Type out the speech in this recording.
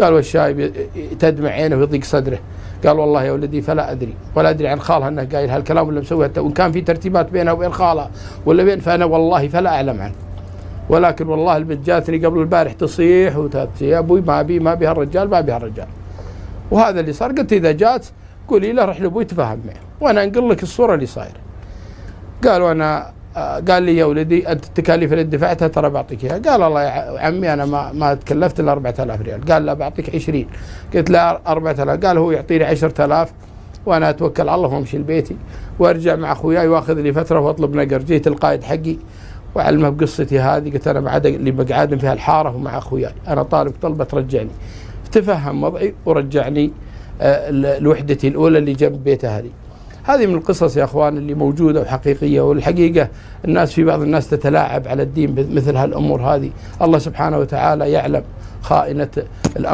قال والشايب تدمع عينه ويضيق صدره. قال والله يا ولدي فلا أدري، ولا أدري عن خالها أنه قايل هالكلام ولا مسويها، وإن كان في ترتيبات بينها وبين خالها ولا بين، فأنا والله فلا أعلم عنه. ولكن والله البنت جاتني قبل البارح تصيح وتبكي يا أبوي ما بي هالرجال، ما بي هالرجال. وهذا اللي صار. قلت إذا جات قولي له روح لأبوي تفاهم معه وأنا أنقل لك الصورة اللي صايرة. قال لي يا ولدي أنت التكاليف اللي دفعتها ترى بعطيك إياها. قال الله يا عمي أنا ما تكلفت إلا 4000 ريال. قال لا بعطيك 20. قلت لا 4000. قال هو يعطيني 10000 وأنا أتوكل على الله وأمشي لبيتي وأرجع مع أخوياي وأخذ لي فترة وأطلب نقر. جيت القائد حقي وعلمه بقصتي هذه. قلت أنا بعد اللي مقعد في هالحارة ومع أخوياي، أنا طالب طلبة ترجعني. تفهم وضعي ورجعني لوحدتي الأولى اللي جنب بيته هذه. هذه من القصص يا أخوان اللي موجودة وحقيقية. والحقيقة الناس في بعض الناس تتلاعب على الدين بمثل هالأمور هذه. الله سبحانه وتعالى يعلم خائنة الأمر.